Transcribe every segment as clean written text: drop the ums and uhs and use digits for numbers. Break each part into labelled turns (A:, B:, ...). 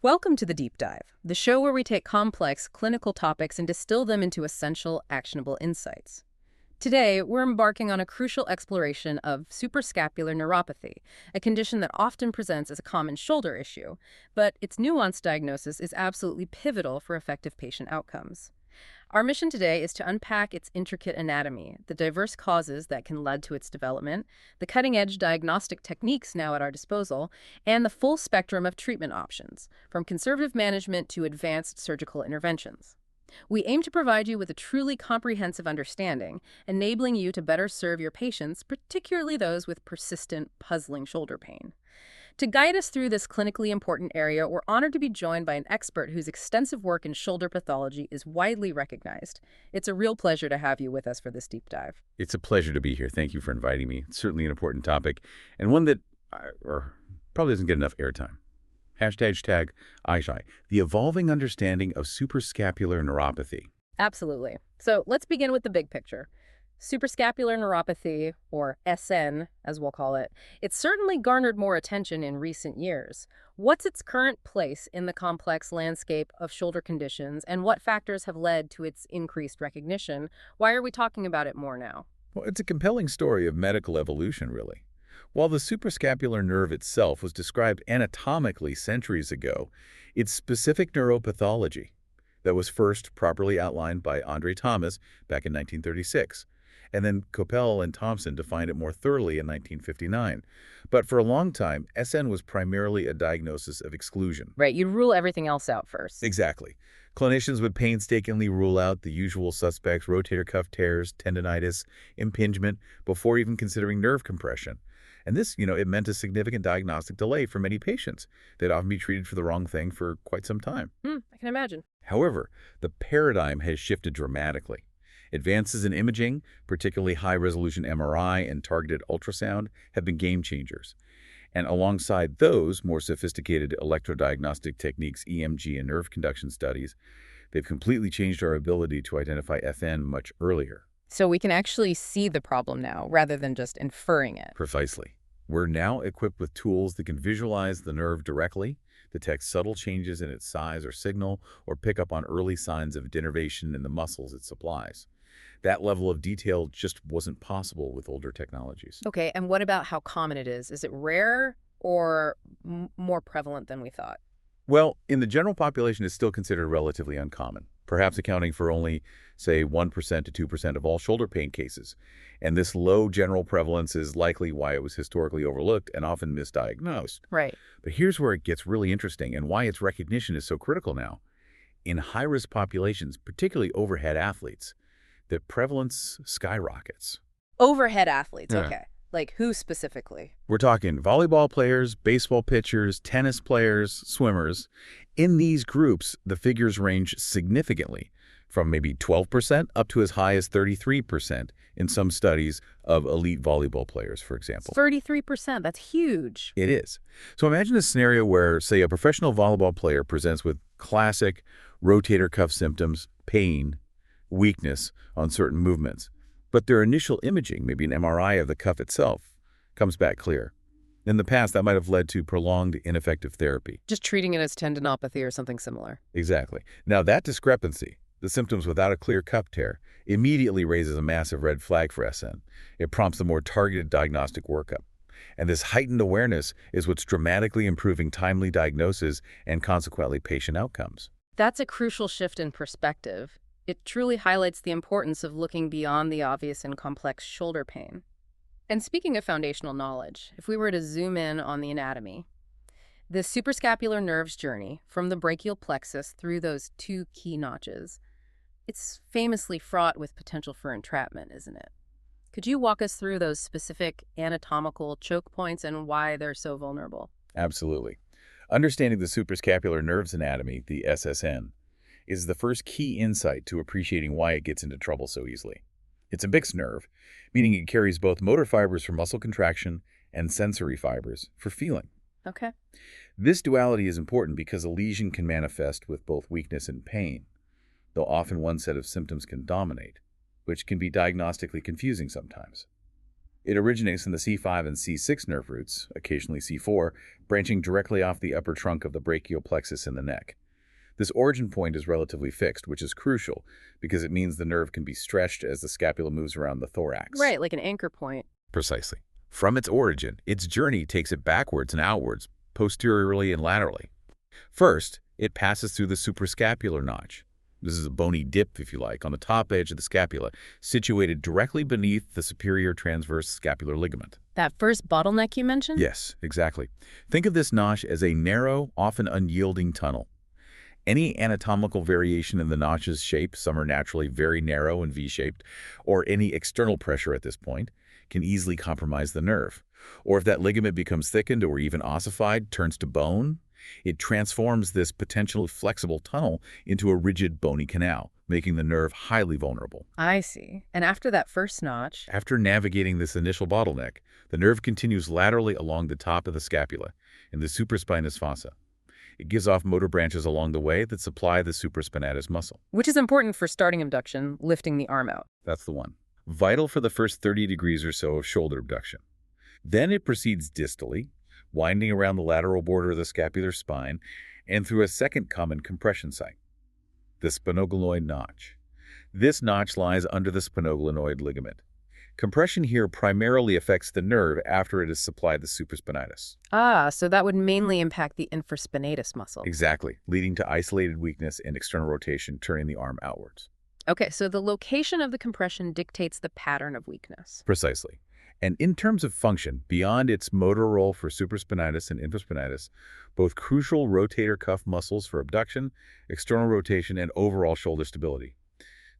A: Welcome to the Deep Dive, the show where we take complex clinical topics and distill them into essential, actionable insights. Today, we're embarking on a crucial exploration of suprascapular neuropathy, a condition that often presents as a common shoulder issue, but its nuanced diagnosis is absolutely pivotal for effective patient outcomes. Our mission today is to unpack its intricate anatomy, the diverse causes that can lead to its development, the cutting-edge diagnostic techniques now at our disposal, and the full spectrum of treatment options, from conservative management to advanced surgical interventions. We aim to provide you with a truly comprehensive understanding, enabling you to better serve your patients, particularly those with persistent, puzzling shoulder pain. To guide us through this clinically important area, we're honored to be joined by an expert whose extensive work in shoulder pathology is widely recognized. It's a real pleasure to have you with us for this deep dive.
B: It's a pleasure to be here. Thank you for inviting me. It's certainly an important topic, and one that probably doesn't get enough airtime. Hashtag #ISHI, the evolving understanding of suprascapular neuropathy.
A: Absolutely. So let's begin with the big picture. Suprascapular neuropathy, or SN, as we'll call it, it's certainly garnered more attention in recent years. What's its current place in the complex landscape of shoulder conditions, and what factors have led to its increased recognition? Why are we talking about it more now?
B: Well, it's a compelling story of medical evolution, really. While the suprascapular nerve itself was described anatomically centuries ago, its specific neuropathology that was first properly outlined by Andre Thomas back in 1936. And then Coppell and Thompson defined it more thoroughly in 1959. But for a long time, SN was primarily a diagnosis of exclusion.
A: Right, you'd rule everything else out first.
B: Exactly. Clinicians would painstakingly rule out the usual suspects: rotator cuff tears, tendonitis, impingement, before even considering nerve compression. And this, it meant a significant diagnostic delay for many patients. They'd often be treated for the wrong thing for quite some time.
A: I can imagine.
B: However, the paradigm has shifted dramatically. Advances in imaging, particularly high-resolution MRI and targeted ultrasound, have been game changers. And alongside those more sophisticated electrodiagnostic techniques, EMG and nerve conduction studies, they've completely changed our ability to identify FN much earlier.
A: So we can actually see the problem now, rather than just inferring it.
B: Precisely. We're now equipped with tools that can visualize the nerve directly, detect subtle changes in its size or signal, or pick up on early signs of denervation in the muscles it supplies. That level of detail just wasn't possible with older technologies.
A: Okay, and what about how common it is? Is it rare or more prevalent than we thought?
B: Well, in the general population, it's still considered relatively uncommon, perhaps accounting for only, say, 1% to 2% of all shoulder pain cases. And this low general prevalence is likely why it was historically overlooked and often misdiagnosed.
A: Right.
B: But here's where it gets really interesting and why its recognition is so critical now. In high-risk populations, particularly overhead athletes, the prevalence skyrockets.
A: Overhead athletes,
B: Yeah.
A: okay. Like who specifically?
B: We're talking volleyball players, baseball pitchers, tennis players, swimmers. In these groups, the figures range significantly, from maybe 12% up to as high as 33% in some studies of elite volleyball players, for example.
A: 33%, that's huge.
B: It is. So imagine a scenario where, say, a professional volleyball player presents with classic rotator cuff symptoms, pain, weakness on certain movements. But their initial imaging, maybe an MRI of the cuff itself, comes back clear. In the past, that might have led to prolonged ineffective therapy.
A: Just treating it as tendinopathy or something similar.
B: Exactly. Now, that discrepancy, the symptoms without a clear cup tear, immediately raises a massive red flag for SN. It prompts a more targeted diagnostic workup. And this heightened awareness is what's dramatically improving timely diagnosis and consequently patient outcomes.
A: That's a crucial shift in perspective. It truly highlights the importance of looking beyond the obvious in complex shoulder pain. And speaking of foundational knowledge, if we were to zoom in on the anatomy, the suprascapular nerve's journey from the brachial plexus through those two key notches, it's famously fraught with potential for entrapment, isn't it? Could you walk us through those specific anatomical choke points and why they're so vulnerable?
B: Absolutely. Understanding the suprascapular nerve's anatomy, the SSN, is the first key insight to appreciating why it gets into trouble so easily. It's a mixed nerve, meaning it carries both motor fibers for muscle contraction and sensory fibers for feeling.
A: Okay.
B: This duality is important because a lesion can manifest with both weakness and pain, though often one set of symptoms can dominate, which can be diagnostically confusing sometimes. It originates in the C5 and C6 nerve roots, occasionally C4, branching directly off the upper trunk of the brachial plexus in the neck. This origin point is relatively fixed, which is crucial because it means the nerve can be stretched as the scapula moves around the thorax.
A: Right, like an anchor point.
B: Precisely. From its origin, its journey takes it backwards and outwards, posteriorly and laterally. First, it passes through the suprascapular notch. This is a bony dip, if you like, on the top edge of the scapula, situated directly beneath the superior transverse scapular ligament.
A: That first bottleneck you mentioned?
B: Yes, exactly. Think of this notch as a narrow, often unyielding tunnel. Any anatomical variation in the notch's shape, some are naturally very narrow and V-shaped, or any external pressure at this point, can easily compromise the nerve. Or if that ligament becomes thickened or even ossified, turns to bone, it transforms this potentially flexible tunnel into a rigid bony canal, making the nerve highly vulnerable.
A: I see. And after that first notch,
B: After navigating this initial bottleneck, the nerve continues laterally along the top of the scapula in the supraspinous fossa. It gives off motor branches along the way that supply the supraspinatus muscle.
A: which is important for starting abduction, lifting the arm out.
B: That's the one. Vital for the first 30 degrees or so of shoulder abduction. Then it proceeds distally, winding around the lateral border of the scapular spine and through a second common compression site, the sphenoglenoid notch. This notch lies under the sphenoglenoid ligament. Compression here primarily affects the nerve after it has supplied the supraspinatus.
A: Ah, so that would mainly impact the infraspinatus muscle.
B: Exactly, leading to isolated weakness and external rotation, turning the arm outwards.
A: Okay, so the location of the compression dictates the pattern of weakness.
B: Precisely. And in terms of function, beyond its motor role for supraspinatus and infraspinatus, both crucial rotator cuff muscles for abduction, external rotation, and overall shoulder stability.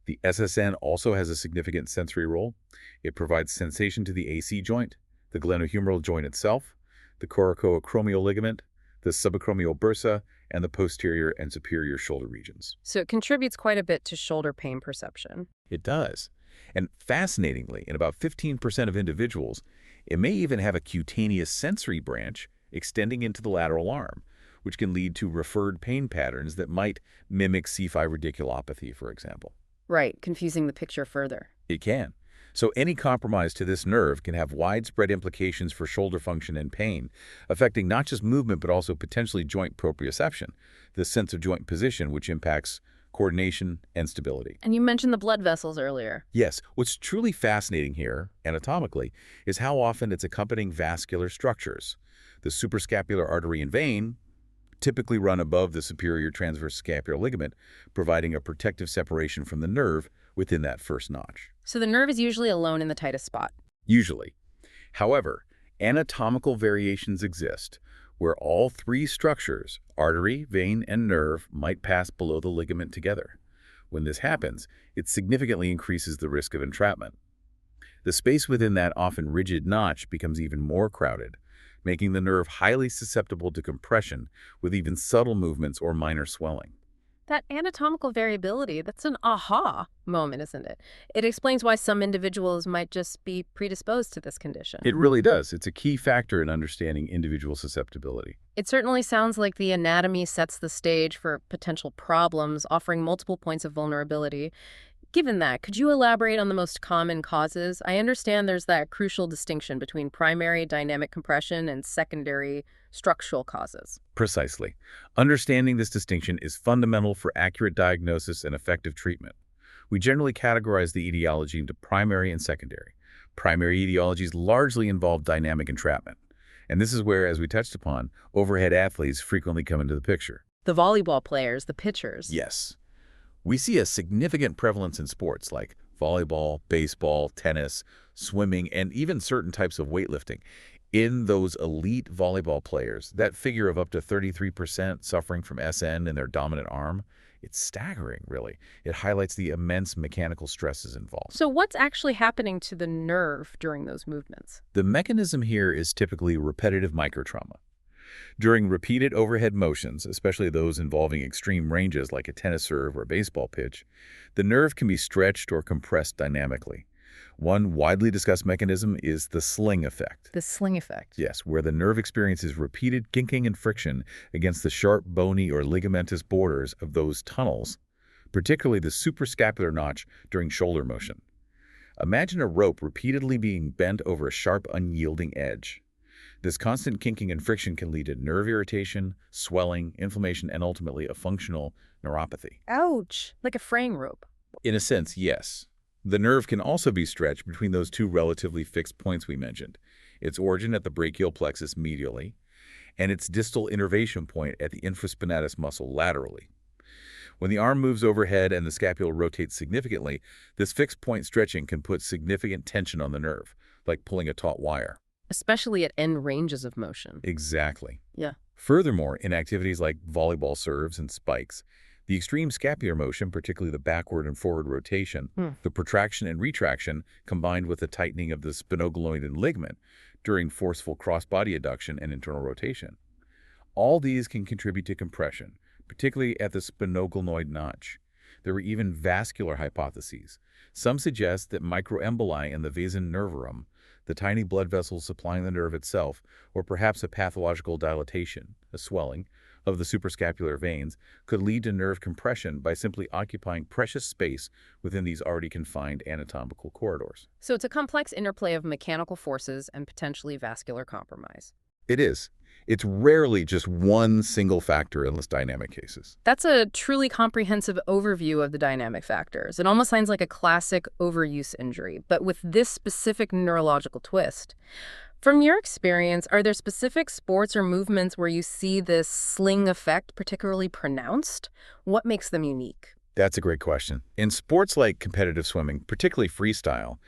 B: The SSN also has a significant sensory role. It provides sensation to the AC joint, the glenohumeral joint itself, the coracoacromial ligament, the subacromial bursa, and the posterior and superior shoulder regions.
A: So it contributes quite a bit to shoulder pain perception.
B: It does. And fascinatingly, in about 15% of individuals, it may even have a cutaneous sensory branch extending into the lateral arm, which can lead to referred pain patterns that might mimic C5 radiculopathy, for example.
A: Right, confusing the picture further.
B: It can. So any compromise to this nerve can have widespread implications for shoulder function and pain, affecting not just movement but also potentially joint proprioception, the sense of joint position, which impacts coordination and stability.
A: And you mentioned the blood vessels earlier.
B: Yes, what's truly fascinating here, anatomically, is how often its accompanying vascular structures. The suprascapular artery and vein typically run above the superior transverse scapular ligament, providing a protective separation from the nerve within that first notch.
A: So the nerve is usually alone in the tightest spot.
B: Usually. However, anatomical variations exist where all three structures, artery, vein, and nerve, might pass below the ligament together. When this happens, it significantly increases the risk of entrapment. The space within that often rigid notch becomes even more crowded, making the nerve highly susceptible to compression with even subtle movements or minor swelling.
A: That anatomical variability, that's an aha moment, isn't it? It explains why some individuals might just be predisposed to this condition.
B: It really does. It's a key factor in understanding individual susceptibility.
A: It certainly sounds like the anatomy sets the stage for potential problems, offering multiple points of vulnerability. Given that, could you elaborate on the most common causes? I understand there's that crucial distinction between primary dynamic compression and secondary structural causes.
B: Precisely. Understanding this distinction is fundamental for accurate diagnosis and effective treatment. We generally categorize the etiology into primary and secondary. Primary etiologies largely involve dynamic entrapment. And this is where, as we touched upon, overhead athletes frequently come into the picture.
A: The volleyball players, the pitchers.
B: Yes. We see a significant prevalence in sports like volleyball, baseball, tennis, swimming, and even certain types of weightlifting. In those elite volleyball players, that figure of up to 33% suffering from SN in their dominant arm, it's staggering, really. It highlights the immense mechanical stresses involved.
A: So what's actually happening to the nerve during those movements?
B: The mechanism here is typically repetitive microtrauma. During repeated overhead motions, especially those involving extreme ranges like a tennis serve or a baseball pitch, the nerve can be stretched or compressed dynamically. One widely discussed mechanism is the sling effect.
A: The sling effect.
B: Yes, where the nerve experiences repeated kinking and friction against the sharp bony or ligamentous borders of those tunnels, particularly the suprascapular notch during shoulder motion. Imagine a rope repeatedly being bent over a sharp, unyielding edge. This constant kinking and friction can lead to nerve irritation, swelling, inflammation, and ultimately a functional neuropathy.
A: Ouch! Like a fraying rope.
B: In a sense, yes. The nerve can also be stretched between those two relatively fixed points we mentioned, its origin at the brachial plexus medially, and its distal innervation point at the infraspinatus muscle laterally. When the arm moves overhead and the scapula rotates significantly, this fixed point stretching can put significant tension on the nerve, like pulling a taut wire.
A: Especially at end ranges of motion.
B: Exactly.
A: Yeah.
B: Furthermore, in activities like volleyball serves and spikes, the extreme scapular motion, particularly the backward and forward rotation, the protraction and retraction, combined with the tightening of the sphenogonoid ligament during forceful cross-body adduction and internal rotation. All these can contribute to compression, particularly at the sphenogonoid notch. There were even vascular hypotheses. Some suggest that microemboli in the vasa nervorum, the tiny blood vessels supplying the nerve itself, or perhaps a pathological dilatation, a swelling, of the suprascapular veins, could lead to nerve compression by simply occupying precious space within these already confined anatomical corridors.
A: So it's a complex interplay of mechanical forces and potentially vascular compromise.
B: It is. It's rarely just one single factor in those dynamic cases.
A: That's a truly comprehensive overview of the dynamic factors. It almost sounds like a classic overuse injury, but with this specific neurological twist. From your experience, are there specific sports or movements where you see this sling effect particularly pronounced? What makes them unique?
B: That's a great question. In sports like competitive swimming, particularly freestyle,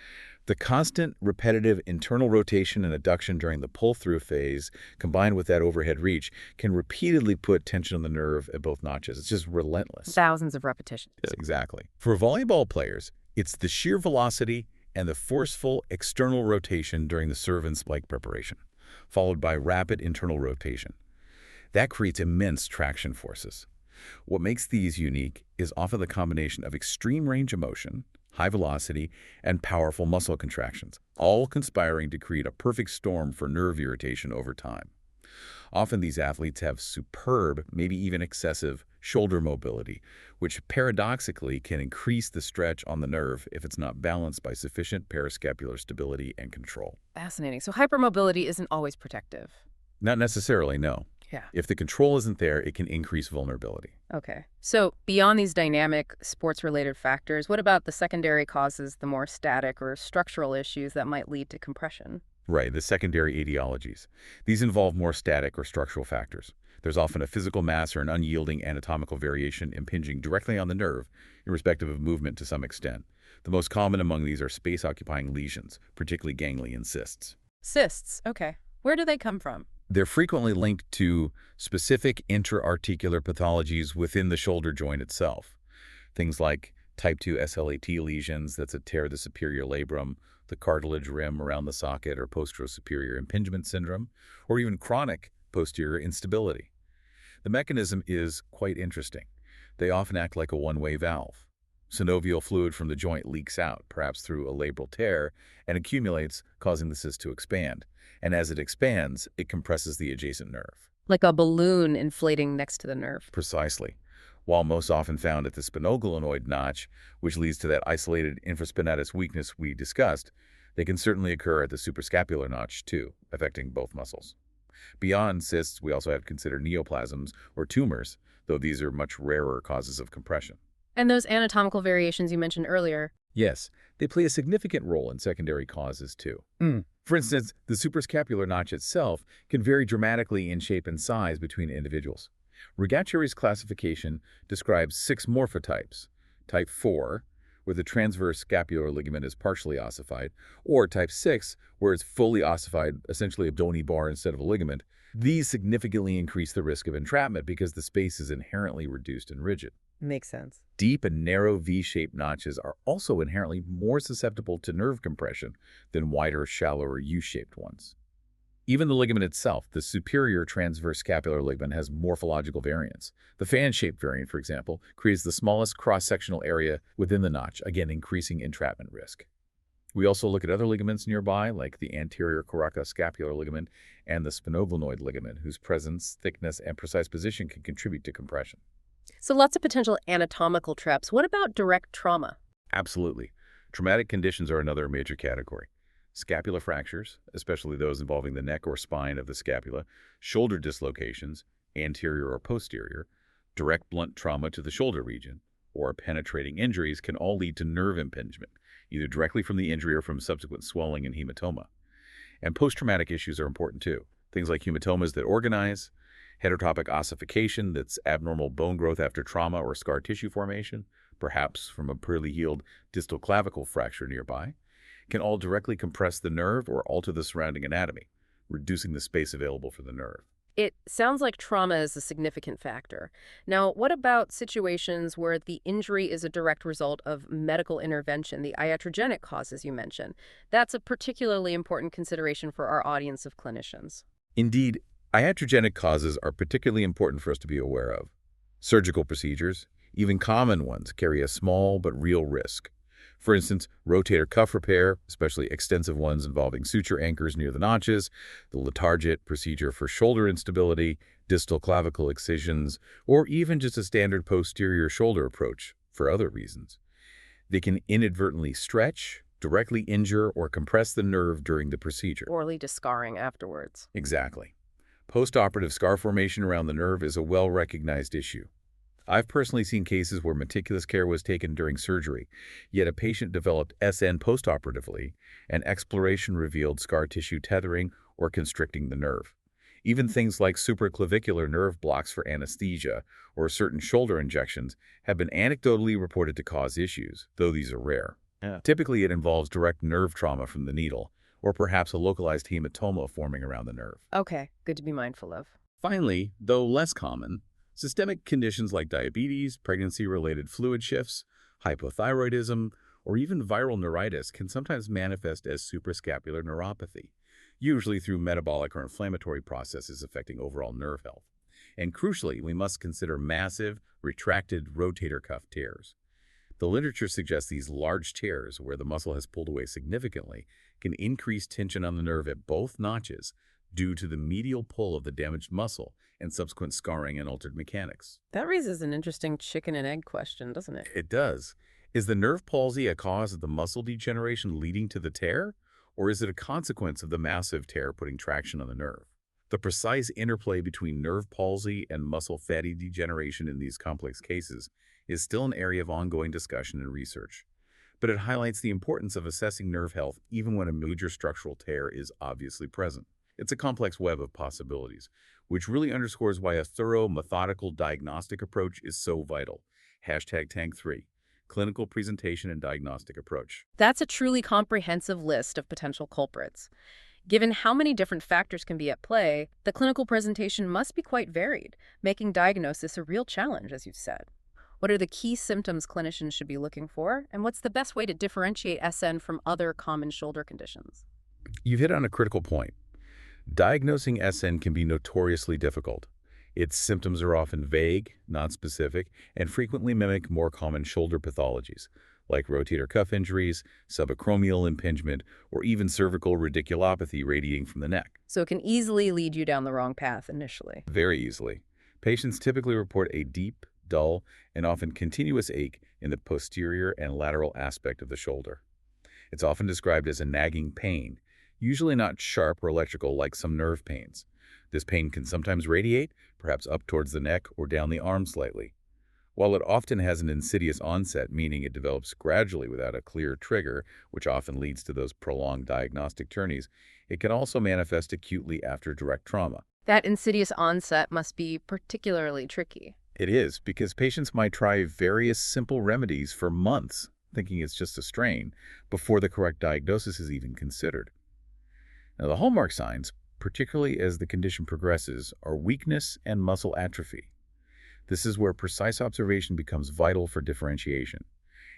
B: the constant repetitive internal rotation and adduction during the pull-through phase, combined with that overhead reach, can repeatedly put tension on the nerve at both notches. It's just relentless.
A: Thousands of repetitions.
B: Exactly. For volleyball players, it's the sheer velocity and the forceful external rotation during the serve and spike preparation, followed by rapid internal rotation. That creates immense traction forces. What makes these unique is often the combination of extreme range of motion, high velocity, and powerful muscle contractions, all conspiring to create a perfect storm for nerve irritation over time. Often these athletes have superb, maybe even excessive, shoulder mobility, which paradoxically can increase the stretch on the nerve if it's not balanced by sufficient parascapular stability and control.
A: Fascinating. So hypermobility isn't always protective.
B: Not necessarily, no.
A: Yeah.
B: If the control isn't there, it can increase vulnerability.
A: Okay. So beyond these dynamic sports-related factors, what about the secondary causes, the more static or structural issues that might lead to compression?
B: Right, the secondary etiologies. These involve more static or structural factors. There's often a physical mass or an unyielding anatomical variation impinging directly on the nerve, irrespective of movement to some extent. The most common among these are space-occupying lesions, particularly ganglion cysts.
A: Cysts. Okay. Where do they come from?
B: They're frequently linked to specific intra-articular pathologies within the shoulder joint itself. Things like type 2 SLAT lesions, that's a tear of the superior labrum, the cartilage rim around the socket, or posterior-superior impingement syndrome, or even chronic posterior instability. The mechanism is quite interesting. They often act like a one-way valve. Synovial fluid from the joint leaks out, perhaps through a labral tear, and accumulates, causing the cyst to expand. And as it expands, it compresses the adjacent nerve.
A: Like a balloon inflating next to the nerve.
B: Precisely. While most often found at the sphenogonoid notch, which leads to that isolated infraspinatus weakness we discussed, they can certainly occur at the suprascapular notch too, affecting both muscles. Beyond cysts, we also have to consider neoplasms or tumors, though these are much rarer causes of compression.
A: And those anatomical variations you mentioned earlier.
B: Yes, they play a significant role in secondary causes too. For instance, the suprascapular notch itself can vary dramatically in shape and size between individuals. Rigacciari's classification describes 6 morphotypes: type 4, where the transverse scapular ligament is partially ossified, or type 6, where it's fully ossified, essentially a bony bar instead of a ligament. These significantly increase the risk of entrapment because the space is inherently reduced and rigid.
A: Makes sense.
B: Deep and narrow V-shaped notches are also inherently more susceptible to nerve compression than wider, shallower U-shaped ones. Even the ligament itself, the superior transverse scapular ligament, has morphological variants. The fan-shaped variant, for example, creates the smallest cross-sectional area within the notch, again increasing entrapment risk. We also look at other ligaments nearby, like the anterior coracoascapular ligament and the sphenogonoid ligament, whose presence, thickness, and precise position can contribute to compression.
A: So lots of potential anatomical traps. What about direct trauma?
B: Absolutely. Traumatic conditions are another major category. Scapular fractures, especially those involving the neck or spine of the scapula, shoulder dislocations, anterior or posterior, direct blunt trauma to the shoulder region, or penetrating injuries can all lead to nerve impingement, either directly from the injury or from subsequent swelling and hematoma. And post-traumatic issues are important too. Things like hematomas that organize, heterotopic ossification, that's abnormal bone growth after trauma or scar tissue formation, perhaps from a poorly healed distal clavicle fracture nearby, can all directly compress the nerve or alter the surrounding anatomy, reducing the space available for the nerve.
A: It sounds like trauma is a significant factor. Now, what about situations where the injury is a direct result of medical intervention, the iatrogenic causes you mentioned? That's a particularly important consideration for our audience of clinicians.
B: Indeed, iatrogenic causes are particularly important for us to be aware of. Surgical procedures, even common ones, carry a small but real risk. For instance, rotator cuff repair, especially extensive ones involving suture anchors near the notches, the Letargit procedure for shoulder instability, distal clavicle excisions, or even just a standard posterior shoulder approach for other reasons. They can inadvertently stretch, directly injure, or compress the nerve during the procedure.
A: Or lead to scarring afterwards.
B: Exactly. Postoperative scar formation around the nerve is a well-recognized issue. I've personally seen cases where meticulous care was taken during surgery, yet a patient developed SN postoperatively, and exploration revealed scar tissue tethering or constricting the nerve. Even things like supraclavicular nerve blocks for anesthesia or certain shoulder injections have been anecdotally reported to cause issues, though these are rare. Typically, it involves direct nerve trauma from the needle, or perhaps a localized hematoma forming around the nerve.
A: Okay, good to be mindful of.
B: Finally, though less common, systemic conditions like diabetes, pregnancy-related fluid shifts, hypothyroidism, or even viral neuritis can sometimes manifest as suprascapular neuropathy, usually through metabolic or inflammatory processes affecting overall nerve health. And crucially, we must consider massive, retracted rotator cuff tears. The literature suggests these large tears, where the muscle has pulled away significantly, can increase tension on the nerve at both notches due to the medial pull of the damaged muscle and subsequent scarring and altered mechanics.
A: That raises an interesting chicken and egg question, doesn't it?
B: It does. Is the nerve palsy a cause of the muscle degeneration leading to the tear, or is it a consequence of the massive tear putting traction on the nerve? The precise interplay between nerve palsy and muscle fatty degeneration in these complex cases is still an area of ongoing discussion and research, but it highlights the importance of assessing nerve health even when a major structural tear is obviously present. It's a complex web of possibilities, which really underscores why a thorough, methodical diagnostic approach is so vital. #Tank3, Clinical Presentation and Diagnostic Approach.
A: That's a truly comprehensive list of potential culprits. Given how many different factors can be at play, the clinical presentation must be quite varied, making diagnosis a real challenge, as you've said. What are the key symptoms clinicians should be looking for, and what's the best way to differentiate SN from other common shoulder conditions?
B: You've hit on a critical point. Diagnosing SN can be notoriously difficult. Its symptoms are often vague, nonspecific, and frequently mimic more common shoulder pathologies, like rotator cuff injuries, subacromial impingement, or even cervical radiculopathy radiating from the neck.
A: So it can easily lead you down the wrong path initially.
B: Very easily. Patients typically report a deep, dull, and often continuous ache in the posterior and lateral aspect of the shoulder. It's often described as a nagging pain, usually not sharp or electrical like some nerve pains. This pain can sometimes radiate, perhaps up towards the neck or down the arm slightly. While it often has an insidious onset, meaning it develops gradually without a clear trigger, which often leads to those prolonged diagnostic journeys, it can also manifest acutely after direct trauma.
A: That insidious onset must be particularly tricky.
B: It is, because patients might try various simple remedies for months, thinking it's just a strain, before the correct diagnosis is even considered. Now, the hallmark signs, particularly as the condition progresses, are weakness and muscle atrophy. This is where precise observation becomes vital for differentiation,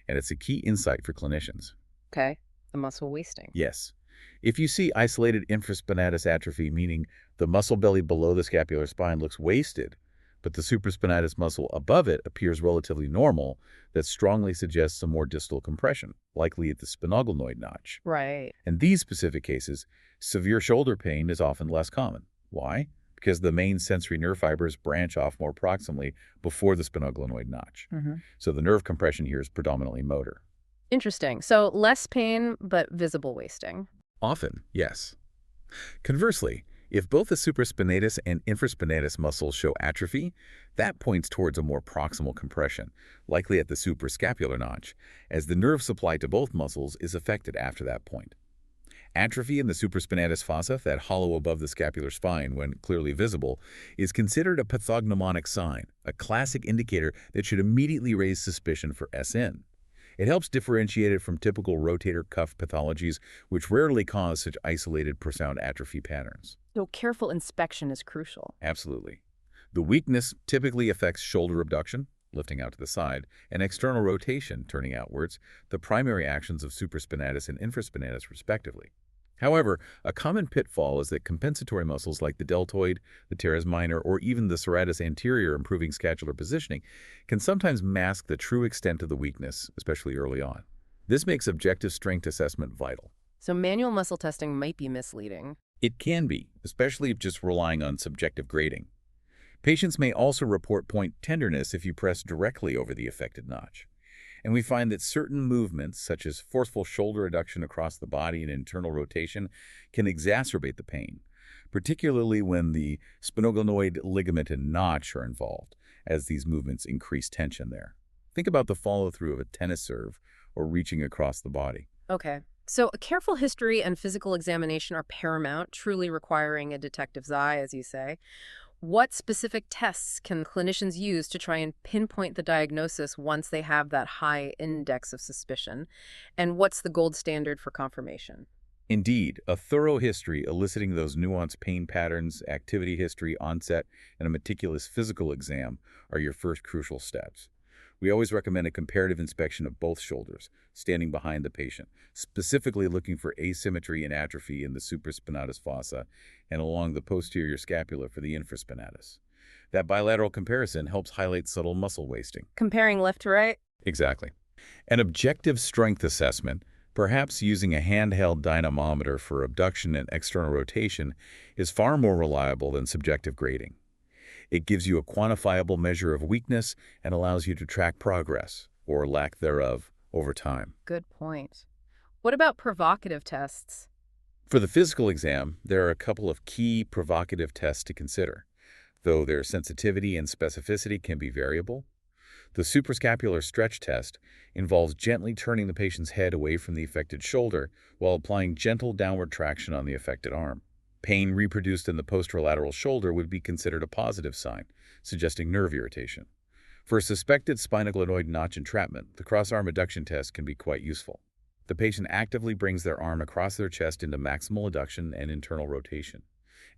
B: and it's a key insight for clinicians.
A: Okay, the muscle wasting.
B: Yes. If you see isolated infraspinatus atrophy, meaning the muscle belly below the scapular spine looks wasted, but the supraspinatus muscle above it appears relatively normal, that strongly suggests some more distal compression, likely at the sphenoglenoid notch.
A: Right.
B: In these specific cases, severe shoulder pain is often less common. Why? Because the main sensory nerve fibers branch off more proximally before the sphenoglenoid notch. So the nerve compression here is predominantly motor.
A: Interesting. So less pain, but visible wasting.
B: Often, yes. Conversely, if both the supraspinatus and infraspinatus muscles show atrophy, that points towards a more proximal compression, likely at the suprascapular notch, as the nerve supply to both muscles is affected after that point. Atrophy in the supraspinatus fossa, that hollow above the scapular spine when clearly visible, is considered a pathognomonic sign, a classic indicator that should immediately raise suspicion for SN. It helps differentiate it from typical rotator cuff pathologies, which rarely cause such isolated profound atrophy patterns.
A: So careful inspection is crucial.
B: Absolutely. The weakness typically affects shoulder abduction, lifting out to the side, and external rotation, turning outwards, the primary actions of supraspinatus and infraspinatus respectively. However, a common pitfall is that compensatory muscles like the deltoid, the teres minor, or even the serratus anterior improving scapular positioning can sometimes mask the true extent of the weakness, especially early on. This makes objective strength assessment vital.
A: So manual muscle testing might be misleading.
B: It can be, especially if just relying on subjective grading. Patients may also report point tenderness if you press directly over the affected notch. And we find that certain movements, such as forceful shoulder adduction across the body and internal rotation, can exacerbate the pain, particularly when the sphenoglenoid ligament and notch are involved, as these movements increase tension there. Think about the follow-through of a tennis serve or reaching across the body.
A: Okay. So a careful history and physical examination are paramount, truly requiring a detective's eye, as you say. What specific tests can clinicians use to try and pinpoint the diagnosis once they have that high index of suspicion? And what's the gold standard for confirmation?
B: Indeed, a thorough history eliciting those nuanced pain patterns, activity history, onset, and a meticulous physical exam are your first crucial steps. We always recommend a comparative inspection of both shoulders, standing behind the patient, specifically looking for asymmetry and atrophy in the supraspinatus fossa and along the posterior scapula for the infraspinatus. That bilateral comparison helps highlight subtle muscle wasting.
A: Comparing left to right?
B: Exactly. An objective strength assessment, perhaps using a handheld dynamometer for abduction and external rotation, is far more reliable than subjective grading. It gives you a quantifiable measure of weakness and allows you to track progress, or lack thereof, over time.
A: Good point. What about provocative tests?
B: For the physical exam, there are a couple of key provocative tests to consider, though their sensitivity and specificity can be variable. The suprascapular stretch test involves gently turning the patient's head away from the affected shoulder while applying gentle downward traction on the affected arm. Pain reproduced in the posterolateral shoulder would be considered a positive sign, suggesting nerve irritation. For a suspected sphenoglenoid notch entrapment, the cross-arm adduction test can be quite useful. The patient actively brings their arm across their chest into maximal adduction and internal rotation.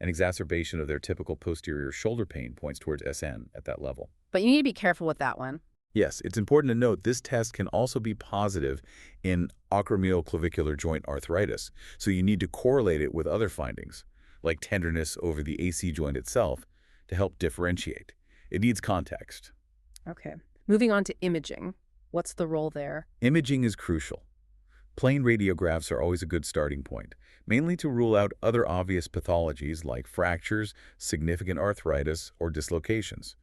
B: An exacerbation of their typical posterior shoulder pain points towards SN at that level.
A: But you need to be careful with that one.
B: Yes, it's important to note this test can also be positive in acromioclavicular joint arthritis, so you need to correlate it with other findings, like tenderness over the AC joint itself, to help differentiate. It needs context.
A: Okay. Moving on to imaging. What's the role there?
B: Imaging is crucial. Plain radiographs are always a good starting point, mainly to rule out other obvious pathologies like fractures, significant arthritis, or dislocations.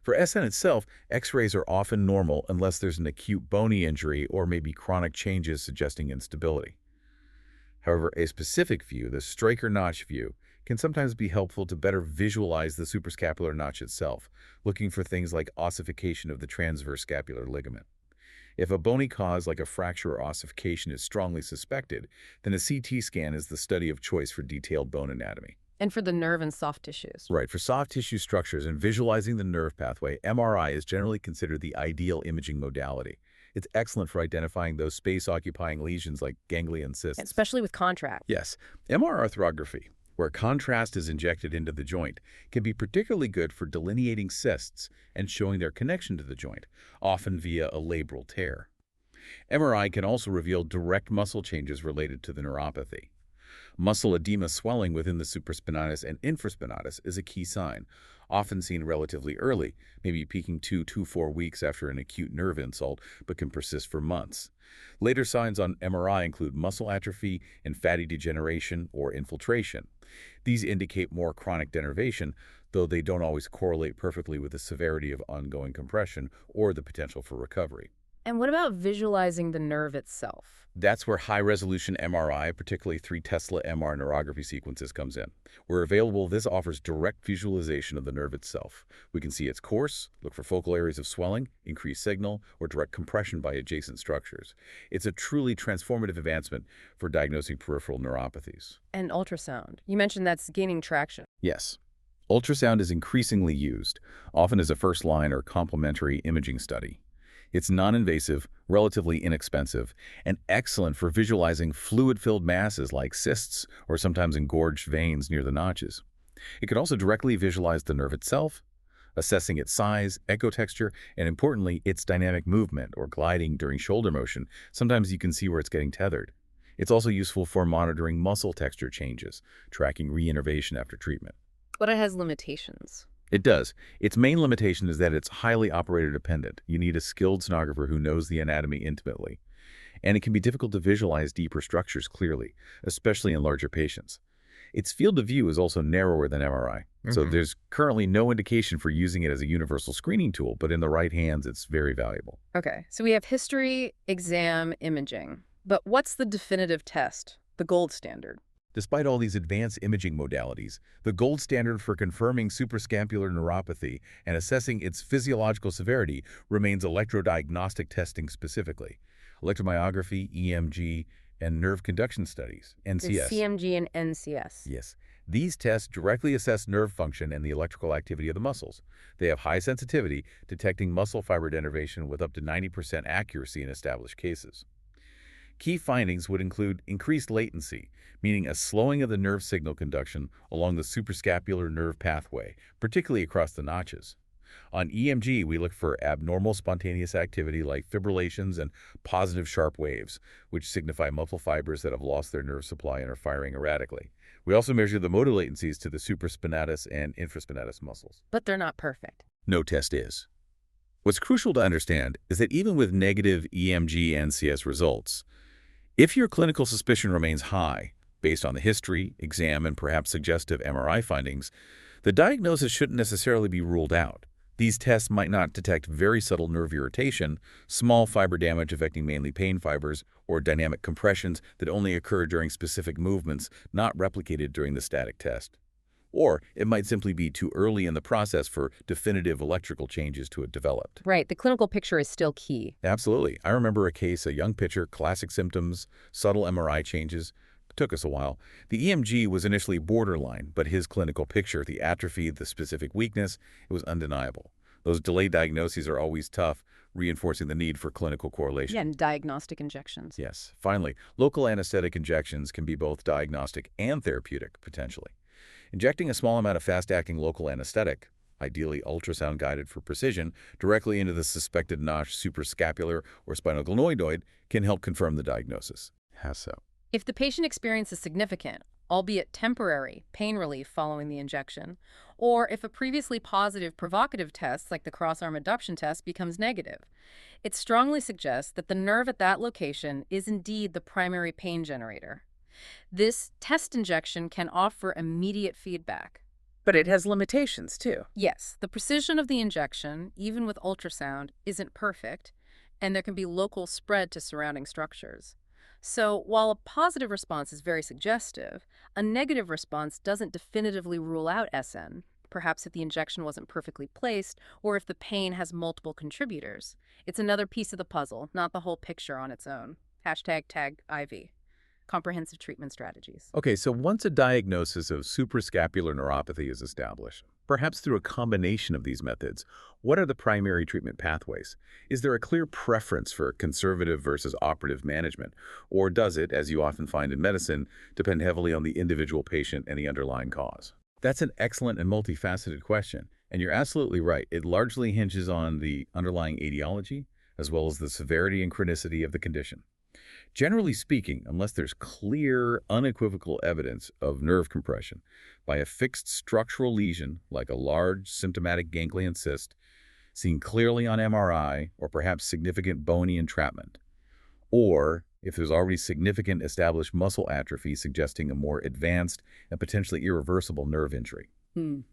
B: For SN itself, X-rays are often normal unless there's an acute bony injury or maybe chronic changes suggesting instability. However, a specific view, the Stryker notch view, can sometimes be helpful to better visualize the suprascapular notch itself, looking for things like ossification of the transverse scapular ligament. If a bony cause like a fracture or ossification is strongly suspected, then a CT scan is the study of choice for detailed bone anatomy.
A: And for the nerve and soft tissues.
B: Right, for soft tissue structures and visualizing the nerve pathway, MRI is generally considered the ideal imaging modality. It's excellent for identifying those space-occupying lesions like ganglion cysts.
A: Especially with contrast.
B: Yes, MR arthrography, where contrast is injected into the joint, can be particularly good for delineating cysts and showing their connection to the joint, often via a labral tear. MRI can also reveal direct muscle changes related to the neuropathy. Muscle edema swelling within the supraspinatus and infraspinatus is a key sign, often seen relatively early, maybe peaking 2 to 4 weeks after an acute nerve insult, but can persist for months. Later signs on MRI include muscle atrophy and fatty degeneration or infiltration. These indicate more chronic denervation, though they don't always correlate perfectly with the severity of ongoing compression or the potential for recovery.
A: And what about visualizing the nerve itself?
B: That's where high-resolution MRI, particularly 3 Tesla MR neurography sequences, comes in. Where available, this offers direct visualization of the nerve itself. We can see its course, look for focal areas of swelling, increased signal, or direct compression by adjacent structures. It's a truly transformative advancement for diagnosing peripheral neuropathies.
A: And ultrasound. You mentioned that's gaining traction.
B: Yes. Ultrasound is increasingly used, often as a first-line or complementary imaging study. It's non-invasive, relatively inexpensive, and excellent for visualizing fluid-filled masses like cysts or sometimes engorged veins near the notches. It can also directly visualize the nerve itself, assessing its size, echo texture, and importantly, its dynamic movement or gliding during shoulder motion. Sometimes you can see where it's getting tethered. It's also useful for monitoring muscle texture changes, tracking reinnervation after treatment.
A: But it has limitations.
B: It does. Its main limitation is that it's highly operator-dependent. You need a skilled sonographer who knows the anatomy intimately. And it can be difficult to visualize deeper structures clearly, especially in larger patients. Its field of view is also narrower than MRI. So there's currently no indication for using it as a universal screening tool, but in the right hands, it's very valuable.
A: Okay, so we have history, exam, imaging. But what's the definitive test, the gold standard?
B: Despite all these advanced imaging modalities, the gold standard for confirming suprascapular neuropathy and assessing its physiological severity remains electrodiagnostic testing specifically. Electromyography, EMG, and nerve conduction studies, NCS.
A: The CMG and NCS.
B: Yes. These tests directly assess nerve function and the electrical activity of the muscles. They have high sensitivity, detecting muscle fiber denervation with up to 90% accuracy in established cases. Key findings would include increased latency, meaning a slowing of the nerve signal conduction along the suprascapular nerve pathway, particularly across the notches. On EMG, we look for abnormal spontaneous activity like fibrillations and positive sharp waves, which signify muscle fibers that have lost their nerve supply and are firing erratically. We also measure the motor latencies to the supraspinatus and infraspinatus muscles.
A: But they're not perfect.
B: No test is. What's crucial to understand is that even with negative EMG NCS results, if your clinical suspicion remains high, based on the history, exam, and perhaps suggestive MRI findings, the diagnosis shouldn't necessarily be ruled out. These tests might not detect very subtle nerve irritation, small fiber damage affecting mainly pain fibers, or dynamic compressions that only occur during specific movements not replicated during the static test. Or it might simply be too early in the process for definitive electrical changes to have developed.
A: Right, the clinical picture is still key.
B: Absolutely. I remember a case, a young pitcher, classic symptoms, subtle MRI changes. It took us a while. The EMG was initially borderline, but his clinical picture, the atrophy, the specific weakness, it was undeniable. Those delayed diagnoses are always tough, reinforcing the need for clinical correlation.
A: Yeah, and diagnostic injections.
B: Yes. Finally, local anesthetic injections can be both diagnostic and therapeutic, potentially. Injecting a small amount of fast-acting local anesthetic, ideally ultrasound-guided for precision, directly into the suspected notch suprascapular or spinal glenoidoid can help confirm the diagnosis. How so?
A: If the patient experiences significant, albeit temporary, pain relief following the injection, or if a previously positive provocative test like the cross-arm abduction test becomes negative, it strongly suggests that the nerve at that location is indeed the primary pain generator. This test injection can offer immediate feedback.
C: But it has limitations, too.
A: Yes, the precision of the injection, even with ultrasound, isn't perfect, and there can be local spread to surrounding structures. So while a positive response is very suggestive, a negative response doesn't definitively rule out SN, perhaps if the injection wasn't perfectly placed or if the pain has multiple contributors. It's another piece of the puzzle, not the whole picture on its own. #tag IV. Comprehensive treatment strategies.
B: Okay, so once a diagnosis of suprascapular neuropathy is established, perhaps through a combination of these methods, what are the primary treatment pathways? Is there a clear preference for conservative versus operative management? Or does it, as you often find in medicine, depend heavily on the individual patient and the underlying cause? That's an excellent and multifaceted question, and you're absolutely right. It largely hinges on the underlying etiology, as well as the severity and chronicity of the condition. Generally speaking, unless there's clear, unequivocal evidence of nerve compression by a fixed structural lesion like a large symptomatic ganglion cyst, seen clearly on MRI, or perhaps significant bony entrapment, or if there's already significant established muscle atrophy suggesting a more advanced and potentially irreversible nerve injury.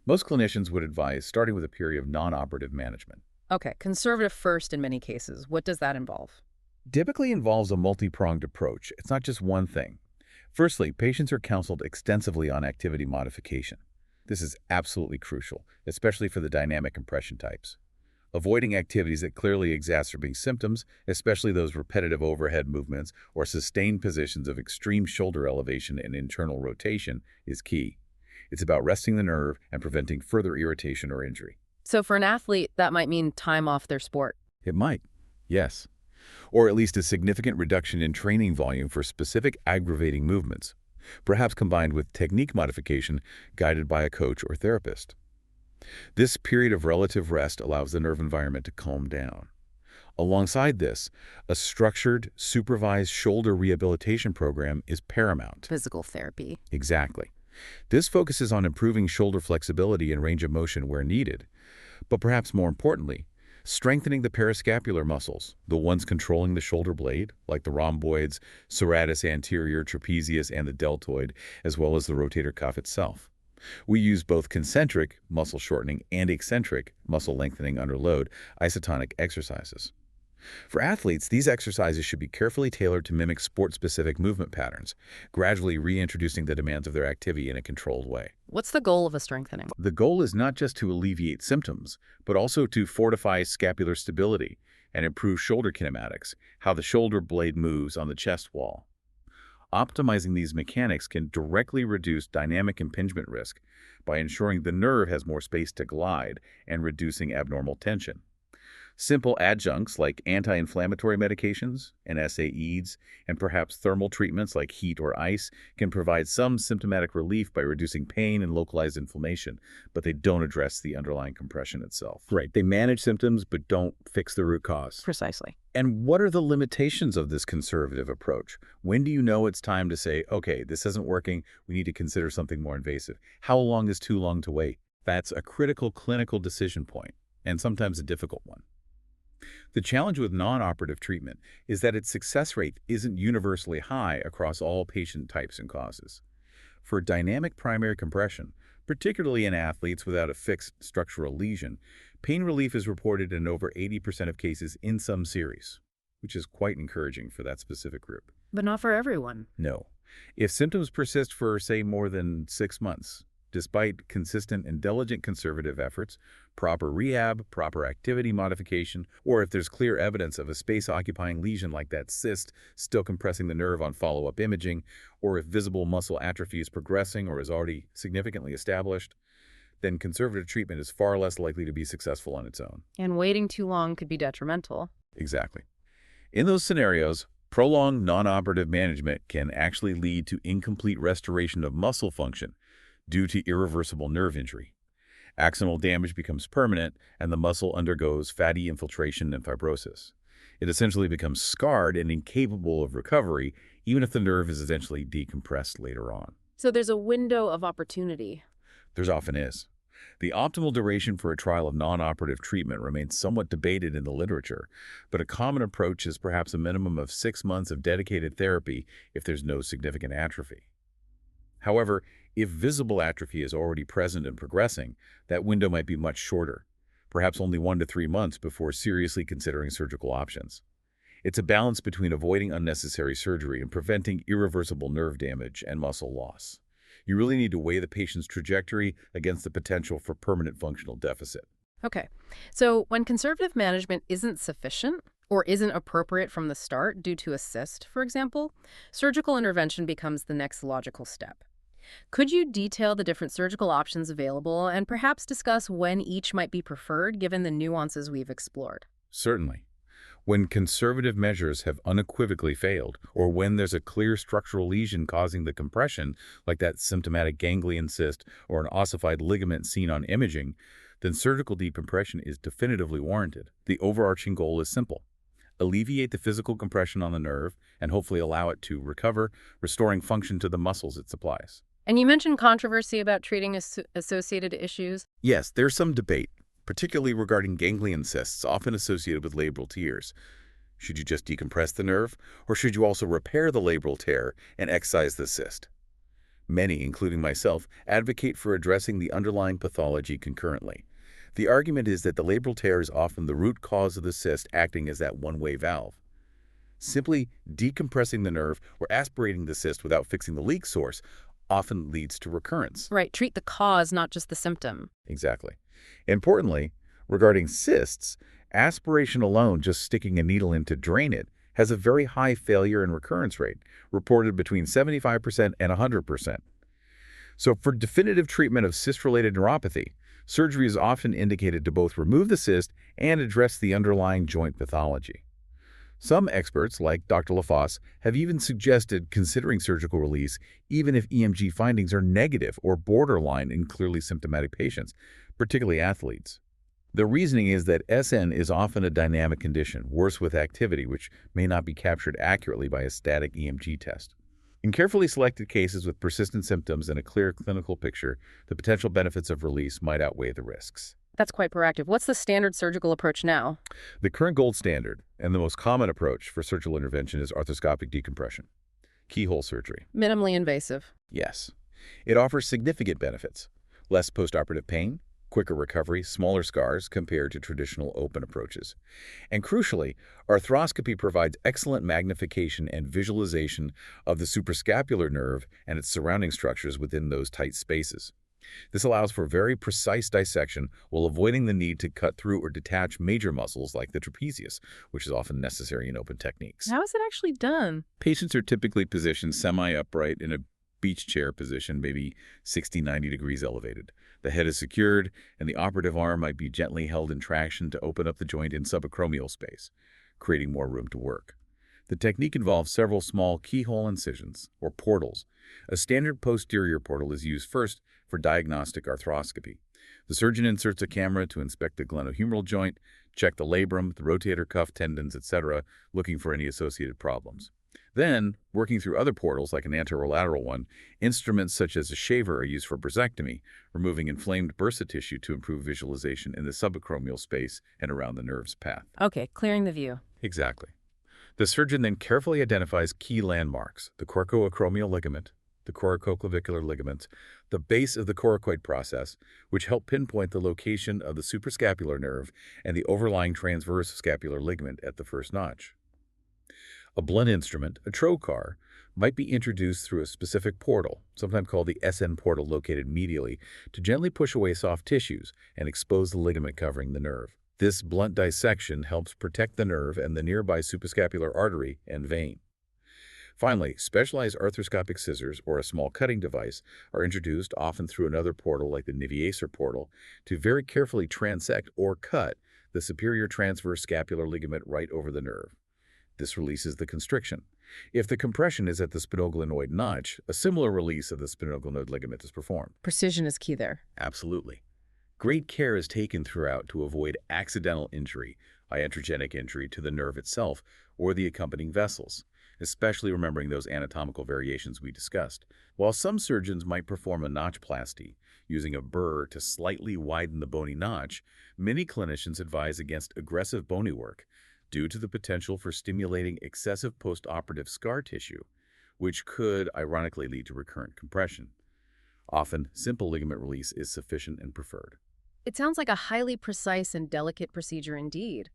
B: Most clinicians would advise starting with a period of non-operative management,
A: Okay, conservative first in many cases. What does that involve?
B: Typically involves a multi-pronged approach. It's not just one thing. Firstly, patients are counseled extensively on activity modification. This is absolutely crucial, especially for the dynamic compression types. Avoiding activities that clearly exacerbate symptoms, especially those repetitive overhead movements or sustained positions of extreme shoulder elevation and internal rotation, is key. It's about resting the nerve and preventing further irritation or injury.
A: So for an athlete, that might mean time off their sport.
B: It might, yes, or at least a significant reduction in training volume for specific aggravating movements, perhaps combined with technique modification guided by a coach or therapist. This period of relative rest allows the nerve environment to calm down. Alongside this, a structured, supervised shoulder rehabilitation program is paramount.
A: Physical therapy.
B: Exactly. This focuses on improving shoulder flexibility and range of motion where needed, but perhaps more importantly, strengthening the parascapular muscles, the ones controlling the shoulder blade, like the rhomboids, serratus anterior, trapezius, and the deltoid, as well as the rotator cuff itself. We use both concentric, muscle shortening, and eccentric, muscle lengthening under load, isotonic exercises. For athletes, these exercises should be carefully tailored to mimic sport-specific movement patterns, gradually reintroducing the demands of their activity in a controlled way.
A: What's the goal of a strengthening?
B: The goal is not just to alleviate symptoms, but also to fortify scapular stability and improve shoulder kinematics, how the shoulder blade moves on the chest wall. Optimizing these mechanics can directly reduce dynamic impingement risk by ensuring the nerve has more space to glide and reducing abnormal tension. Simple adjuncts like anti-inflammatory medications, NSAIDs, and perhaps thermal treatments like heat or ice can provide some symptomatic relief by reducing pain and localized inflammation, but they don't address the underlying compression itself. Right. They manage symptoms, but don't fix the root cause.
A: Precisely.
B: And what are the limitations of this conservative approach? When do you know it's time to say, okay, this isn't working, we need to consider something more invasive? How long is too long to wait? That's a critical clinical decision point, and sometimes a difficult one. The challenge with non-operative treatment is that its success rate isn't universally high across all patient types and causes. For dynamic primary compression, particularly in athletes without a fixed structural lesion, pain relief is reported in over 80% of cases in some series, which is quite encouraging for that specific group.
A: But not for everyone.
B: No. If symptoms persist for, say, more than 6 months, despite consistent and diligent conservative efforts, proper rehab, proper activity modification, or if there's clear evidence of a space-occupying lesion like that cyst still compressing the nerve on follow-up imaging, or if visible muscle atrophy is progressing or is already significantly established, then conservative treatment is far less likely to be successful on its own.
A: And waiting too long could be detrimental.
B: Exactly. In those scenarios, prolonged non-operative management can actually lead to incomplete restoration of muscle function due to irreversible nerve injury. Axonal damage becomes permanent, and the muscle undergoes fatty infiltration and fibrosis. It essentially becomes scarred and incapable of recovery, even if the nerve is eventually decompressed later on.
A: So there's a window of opportunity.
B: There often is. The optimal duration for a trial of non-operative treatment remains somewhat debated in the literature, but a common approach is perhaps a minimum of 6 months of dedicated therapy if there's no significant atrophy. However, if visible atrophy is already present and progressing, that window might be much shorter, perhaps only 1 to 3 months before seriously considering surgical options. It's a balance between avoiding unnecessary surgery and preventing irreversible nerve damage and muscle loss. You really need to weigh the patient's trajectory against the potential for permanent functional deficit.
A: Okay, so when conservative management isn't sufficient or isn't appropriate from the start due to a cyst, for example, surgical intervention becomes the next logical step. Could you detail the different surgical options available and perhaps discuss when each might be preferred given the nuances we've explored?
B: Certainly. When conservative measures have unequivocally failed, or when there's a clear structural lesion causing the compression, like that symptomatic ganglion cyst or an ossified ligament seen on imaging, then surgical decompression is definitively warranted. The overarching goal is simple: alleviate the physical compression on the nerve and hopefully allow it to recover, restoring function to the muscles it supplies.
A: And you mentioned controversy about treating associated issues.
B: Yes, there's some debate, particularly regarding ganglion cysts often associated with labral tears. Should you just decompress the nerve, or should you also repair the labral tear and excise the cyst? Many, including myself, advocate for addressing the underlying pathology concurrently. The argument is that the labral tear is often the root cause of the cyst acting as that one-way valve. Simply decompressing the nerve or aspirating the cyst without fixing the leak source often leads to recurrence.
A: Right, treat the cause, not just the symptom.
B: Exactly. Importantly, regarding cysts, aspiration alone, just sticking a needle in to drain it, has a very high failure and recurrence rate, reported between 75% and 100%. So for definitive treatment of cyst-related neuropathy, surgery is often indicated to both remove the cyst and address the underlying joint pathology. Some experts, like Dr. LaFosse, have even suggested considering surgical release even if EMG findings are negative or borderline in clearly symptomatic patients, particularly athletes. The reasoning is that SN is often a dynamic condition, worse with activity, which may not be captured accurately by a static EMG test. In carefully selected cases with persistent symptoms and a clear clinical picture, the potential benefits of release might outweigh the risks.
A: That's quite proactive. What's the standard surgical approach now?
B: The current gold standard and the most common approach for surgical intervention is arthroscopic decompression, keyhole surgery.
A: Minimally invasive.
B: Yes. It offers significant benefits: less postoperative pain, quicker recovery, smaller scars compared to traditional open approaches. And crucially, arthroscopy provides excellent magnification and visualization of the suprascapular nerve and its surrounding structures within those tight spaces. This allows for very precise dissection while avoiding the need to cut through or detach major muscles like the trapezius, which is often necessary in open techniques.
A: How is it actually done?
B: Patients are typically positioned semi-upright in a beach chair position, maybe 60-90 degrees elevated. The head is secured, and the operative arm might be gently held in traction to open up the joint in subacromial space, creating more room to work. The technique involves several small keyhole incisions, or portals. A standard posterior portal is used first for diagnostic arthroscopy. The surgeon inserts a camera to inspect the glenohumeral joint, check the labrum, the rotator cuff tendons, etc., looking for any associated problems. Then, working through other portals like an anterolateral one, instruments such as a shaver are used for bracectomy, removing inflamed bursa tissue to improve visualization in the subacromial space and around the nerve's path.
A: Okay, clearing the view.
B: Exactly. The surgeon then carefully identifies key landmarks: the coracoacromial ligament, the coracoclavicular ligaments, the base of the coracoid process, which help pinpoint the location of the suprascapular nerve, and the overlying transverse scapular ligament at the first notch. A blunt instrument, a trocar, might be introduced through a specific portal, sometimes called the SN portal, located medially, to gently push away soft tissues and expose the ligament covering the nerve. This blunt dissection helps protect the nerve and the nearby suprascapular artery and vein. Finally, specialized arthroscopic scissors or a small cutting device are introduced, often through another portal like the Niviacer portal, to very carefully transect or cut the superior transverse scapular ligament right over the nerve. This releases the constriction. If the compression is at the sphenoglenoid notch, a similar release of the sphenoglenoid ligament is performed.
A: Precision is key there.
B: Absolutely. Great care is taken throughout to avoid accidental injury, iatrogenic injury to the nerve itself or the accompanying vessels, especially remembering those anatomical variations we discussed. While some surgeons might perform a notchplasty, using a burr to slightly widen the bony notch, many clinicians advise against aggressive bony work due to the potential for stimulating excessive postoperative scar tissue, which could ironically lead to recurrent compression. Often, simple ligament release is sufficient and preferred.
A: It sounds like a highly precise and delicate procedure indeed.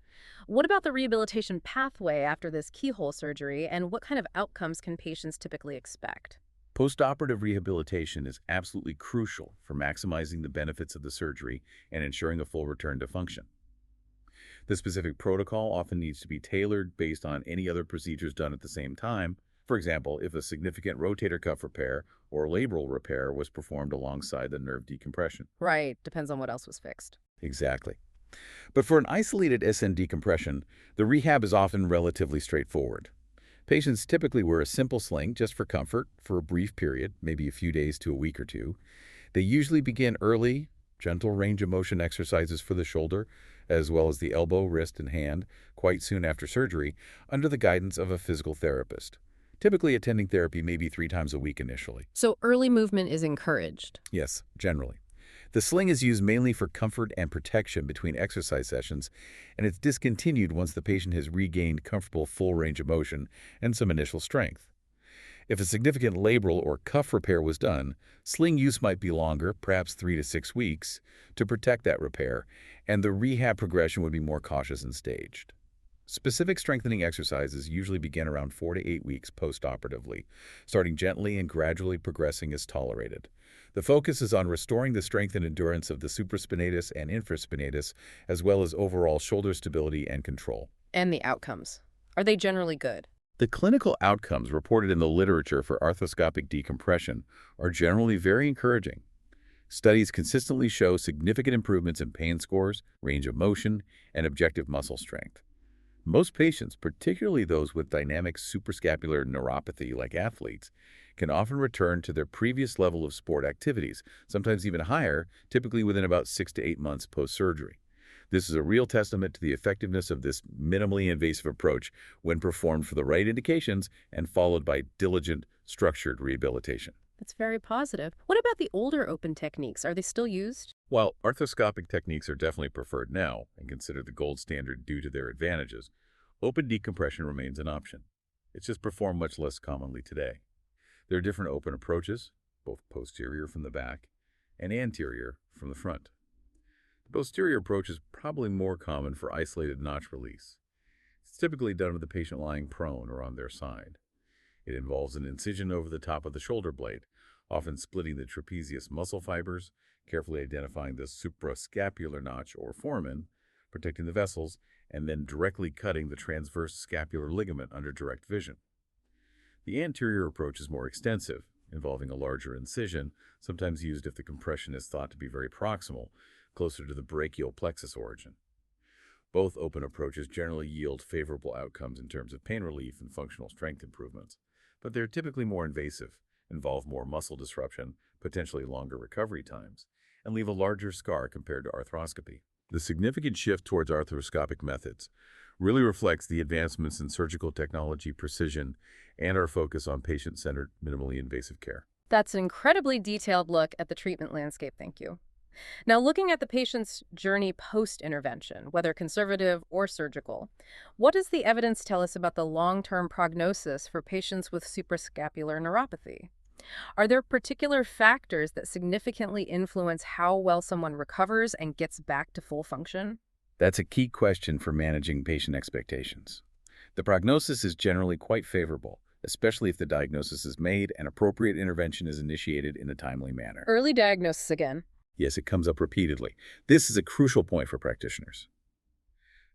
A: What about the rehabilitation pathway after this keyhole surgery, and what kind of outcomes can patients typically expect?
B: Postoperative rehabilitation is absolutely crucial for maximizing the benefits of the surgery and ensuring a full return to function. The specific protocol often needs to be tailored based on any other procedures done at the same time. For example, if a significant rotator cuff repair or labral repair was performed alongside the nerve decompression.
A: Right, depends on what else was fixed.
B: Exactly. But for an isolated SN decompression, the rehab is often relatively straightforward. Patients typically wear a simple sling just for comfort for a brief period, maybe a few days to a week or two. They usually begin early, gentle range of motion exercises for the shoulder, as well as the elbow, wrist, and hand, quite soon after surgery, under the guidance of a physical therapist. Typically attending therapy maybe 3 times a week initially.
A: So early movement is encouraged.
B: Yes, generally. The sling is used mainly for comfort and protection between exercise sessions, and it's discontinued once the patient has regained comfortable full range of motion and some initial strength. If a significant labral or cuff repair was done, sling use might be longer, perhaps 3 to 6 weeks, to protect that repair, and the rehab progression would be more cautious and staged. Specific strengthening exercises usually begin around 4 to 8 weeks post-operatively, starting gently and gradually progressing as tolerated. The focus is on restoring the strength and endurance of the supraspinatus and infraspinatus, as well as overall shoulder stability and control.
A: And the outcomes. Are they generally good?
B: The clinical outcomes reported in the literature for arthroscopic decompression are generally very encouraging. Studies consistently show significant improvements in pain scores, range of motion, and objective muscle strength. Most patients, particularly those with dynamic suprascapular neuropathy like athletes, can often return to their previous level of sport activities, sometimes even higher, typically within about 6 to 8 months post-surgery. This is a real testament to the effectiveness of this minimally invasive approach when performed for the right indications and followed by diligent, structured rehabilitation.
A: That's very positive. What about the older open techniques? Are they still used?
B: While arthroscopic techniques are definitely preferred now and considered the gold standard due to their advantages, open decompression remains an option. It's just performed much less commonly today. There are different open approaches, both posterior from the back and anterior from the front. The posterior approach is probably more common for isolated notch release. It's typically done with the patient lying prone or on their side. It involves an incision over the top of the shoulder blade, often splitting the trapezius muscle fibers, carefully identifying the suprascapular notch or foramen, protecting the vessels, and then directly cutting the transverse scapular ligament under direct vision. The anterior approach is more extensive, involving a larger incision, sometimes used if the compression is thought to be very proximal, closer to the brachial plexus origin. Both open approaches generally yield favorable outcomes in terms of pain relief and functional strength improvements, but they're typically more invasive, involve more muscle disruption, potentially longer recovery times, and leave a larger scar compared to arthroscopy. The significant shift towards arthroscopic methods really reflects the advancements in surgical technology, precision, and our focus on patient-centered, minimally invasive care.
A: That's an incredibly detailed look at the treatment landscape, thank you. Now, looking at the patient's journey post-intervention, whether conservative or surgical, what does the evidence tell us about the long-term prognosis for patients with suprascapular neuropathy? Are there particular factors that significantly influence how well someone recovers and gets back to full function?
B: That's a key question for managing patient expectations. The prognosis is generally quite favorable, especially if the diagnosis is made and appropriate intervention is initiated in a timely manner.
A: Early diagnosis again.
B: Yes, it comes up repeatedly. This is a crucial point for practitioners.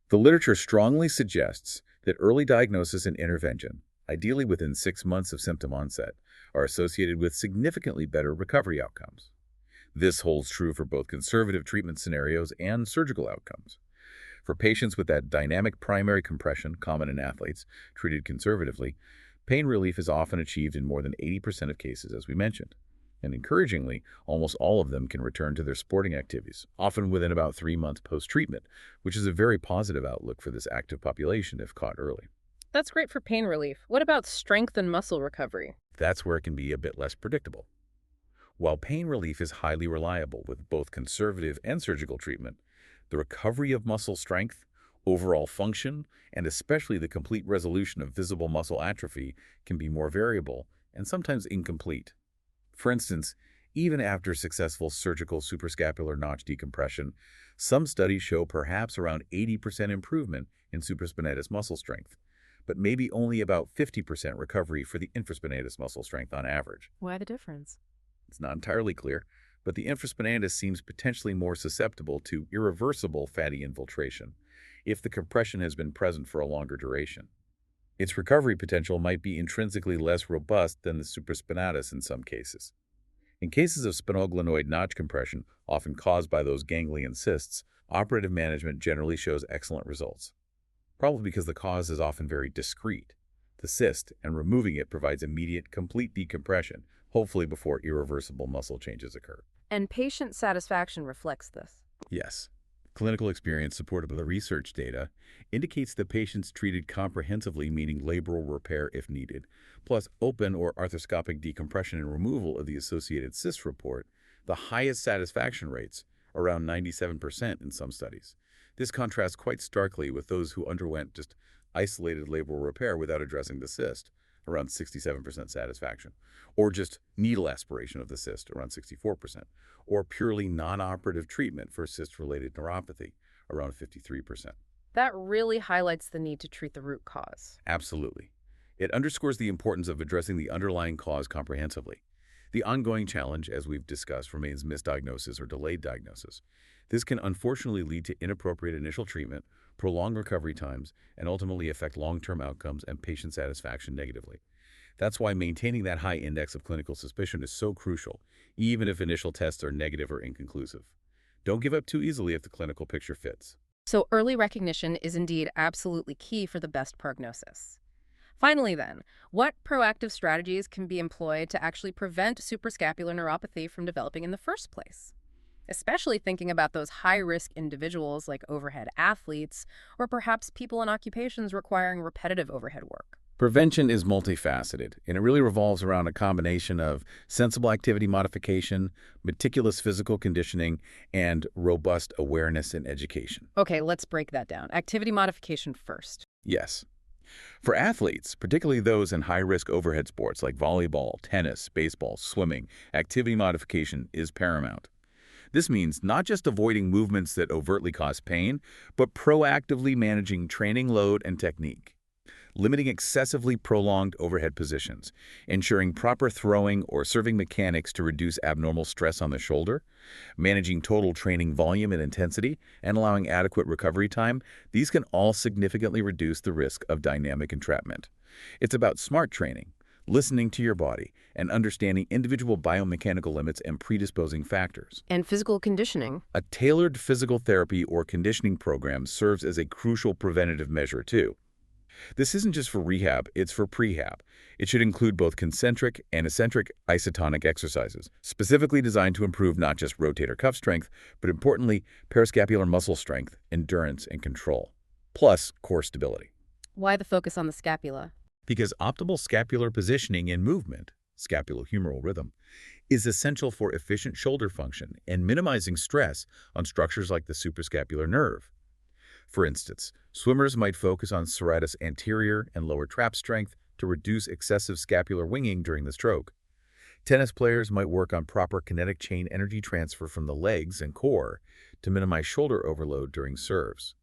B: The literature strongly suggests that early diagnosis and intervention, ideally within 6 months of symptom onset, are associated with significantly better recovery outcomes. This holds true for both conservative treatment scenarios and surgical outcomes. For patients with that dynamic primary compression common in athletes treated conservatively, pain relief is often achieved in more than 80% of cases, as we mentioned. And encouragingly, almost all of them can return to their sporting activities, often within about 3 months post-treatment, which is a very positive outlook for this active population if caught early.
A: That's great for pain relief. What about strength and muscle recovery?
B: That's where it can be a bit less predictable. While pain relief is highly reliable with both conservative and surgical treatment, the recovery of muscle strength, overall function, and especially the complete resolution of visible muscle atrophy can be more variable and sometimes incomplete. For instance, even after successful surgical suprascapular notch decompression, some studies show perhaps around 80% improvement in supraspinatus muscle strength, but maybe only about 50% recovery for the infraspinatus muscle strength on average.
A: Why the difference?
B: It's not entirely clear, but the infraspinatus seems potentially more susceptible to irreversible fatty infiltration if the compression has been present for a longer duration. Its recovery potential might be intrinsically less robust than the supraspinatus in some cases. In cases of sphenoglenoid notch compression, often caused by those ganglion cysts, operative management generally shows excellent results, probably because the cause is often very discrete. The cyst, and removing it provides immediate, complete decompression, hopefully before irreversible muscle changes occur.
A: And patient satisfaction reflects this.
B: Yes. Clinical experience supported by the research data indicates that patients treated comprehensively, meaning labral repair if needed, plus open or arthroscopic decompression and removal of the associated cyst report the highest satisfaction rates, around 97% in some studies. This contrasts quite starkly with those who underwent just isolated labral repair without addressing the cyst, around 67% satisfaction, or just needle aspiration of the cyst, around 64%, or purely non-operative treatment for cyst-related neuropathy, around 53%.
A: That really highlights the need to treat the root cause.
B: Absolutely. It underscores the importance of addressing the underlying cause comprehensively. The ongoing challenge, as we've discussed, remains misdiagnosis or delayed diagnosis. This can unfortunately lead to inappropriate initial treatment, prolonged recovery times, and ultimately affect long-term outcomes and patient satisfaction negatively. That's why maintaining that high index of clinical suspicion is so crucial, even if initial tests are negative or inconclusive. Don't give up too easily if the clinical picture fits.
A: So early recognition is indeed absolutely key for the best prognosis. Finally then, what proactive strategies can be employed to actually prevent suprascapular neuropathy from developing in the first place? Especially thinking about those high-risk individuals like overhead athletes, or perhaps people in occupations requiring repetitive overhead work.
B: Prevention is multifaceted, and it really revolves around a combination of sensible activity modification, meticulous physical conditioning, and robust awareness and education.
A: Okay, let's break that down. Activity modification first.
B: Yes. For athletes, particularly those in high-risk overhead sports like volleyball, tennis, baseball, swimming, activity modification is paramount. This means not just avoiding movements that overtly cause pain, but proactively managing training load and technique. Limiting excessively prolonged overhead positions, ensuring proper throwing or serving mechanics to reduce abnormal stress on the shoulder, managing total training volume and intensity, and allowing adequate recovery time, these can all significantly reduce the risk of dynamic entrapment. It's about smart training, listening to your body, and understanding individual biomechanical limits and predisposing factors.
A: And physical conditioning.
B: A tailored physical therapy or conditioning program serves as a crucial preventative measure, too. This isn't just for rehab, it's for prehab. It should include both concentric and eccentric isotonic exercises, specifically designed to improve not just rotator cuff strength, but importantly, parascapular muscle strength, endurance, and control, plus core stability.
A: Why the focus on the scapula?
B: Because optimal scapular positioning and movement, scapulohumeral rhythm, is essential for efficient shoulder function and minimizing stress on structures like the suprascapular nerve. For instance, swimmers might focus on serratus anterior and lower trap strength to reduce excessive scapular winging during the stroke. Tennis players might work on proper kinetic chain energy transfer from the legs and core to minimize shoulder overload during serves.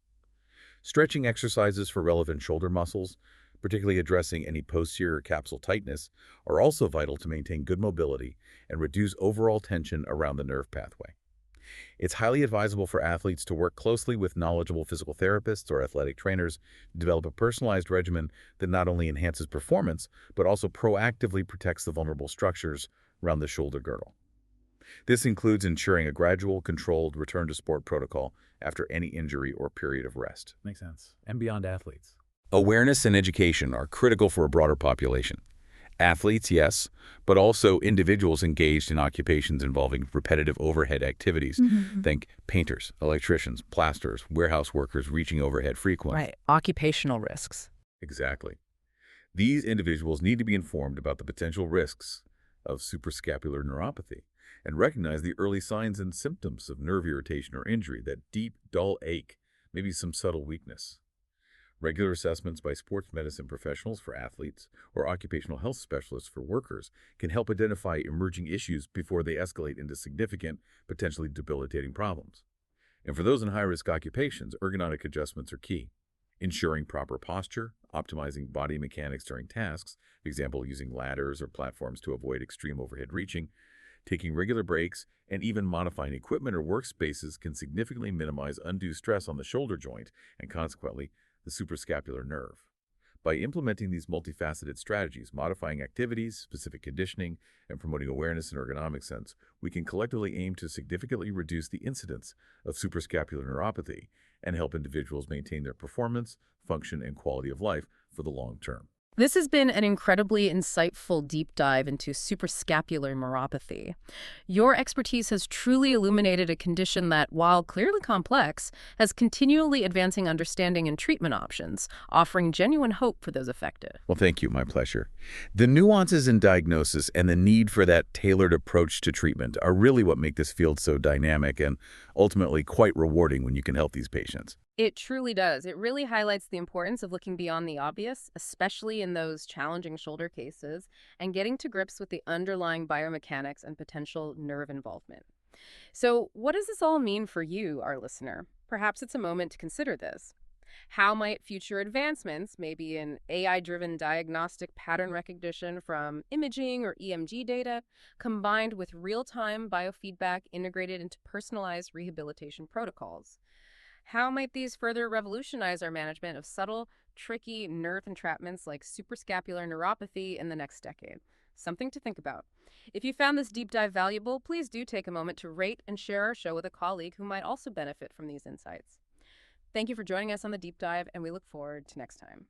B: Stretching exercises for relevant shoulder muscles, particularly addressing any posterior capsule tightness, are also vital to maintain good mobility and reduce overall tension around the nerve pathway. It's highly advisable for athletes to work closely with knowledgeable physical therapists or athletic trainers to develop a personalized regimen that not only enhances performance, but also proactively protects the vulnerable structures around the shoulder girdle. This includes ensuring a gradual, controlled return to sport protocol after any injury or period of rest.
D: Makes sense. And beyond athletes.
B: Awareness and education are critical for a broader population. Athletes, yes, but also individuals engaged in occupations involving repetitive overhead activities. Think painters, electricians, plasterers, warehouse workers reaching overhead frequently.
C: Right. Occupational risks.
B: Exactly. These individuals need to be informed about the potential risks of suprascapular neuropathy and recognize the early signs and symptoms of nerve irritation or injury, that deep, dull ache, maybe some subtle weakness. Regular assessments by sports medicine professionals for athletes or occupational health specialists for workers can help identify emerging issues before they escalate into significant, potentially debilitating problems. And for those in high-risk occupations, ergonomic adjustments are key. Ensuring proper posture, optimizing body mechanics during tasks, for example, using ladders or platforms to avoid extreme overhead reaching, taking regular breaks, and even modifying equipment or workspaces can significantly minimize undue stress on the shoulder joint and consequently the suprascapular nerve. By implementing these multifaceted strategies, modifying activities, specific conditioning, and promoting awareness and ergonomic sense, we can collectively aim to significantly reduce the incidence of suprascapular neuropathy and help individuals maintain their performance, function, and quality of life for the long term.
A: This has been an incredibly insightful deep dive into suprascapular neuropathy. Your expertise has truly illuminated a condition that, while clearly complex, has continually advancing understanding and treatment options, offering genuine hope for those affected.
B: Well, thank you. My pleasure. The nuances in diagnosis and the need for that tailored approach to treatment are really what make this field so dynamic and ultimately quite rewarding when you can help these patients.
A: It truly does. It really highlights the importance of looking beyond the obvious, especially in those challenging shoulder cases, and getting to grips with the underlying biomechanics and potential nerve involvement. So, what does this all mean for you, our listener? Perhaps it's a moment to consider this. How might future advancements, maybe in AI driven diagnostic pattern recognition from imaging or EMG data, combined with real time biofeedback integrated into personalized rehabilitation protocols? How might these further revolutionize our management of subtle, tricky nerve entrapments like suprascapular neuropathy in the next decade? Something to think about. If you found this deep dive valuable, please do take a moment to rate and share our show with a colleague who might also benefit from these insights. Thank you for joining us on the deep dive, and we look forward to next time.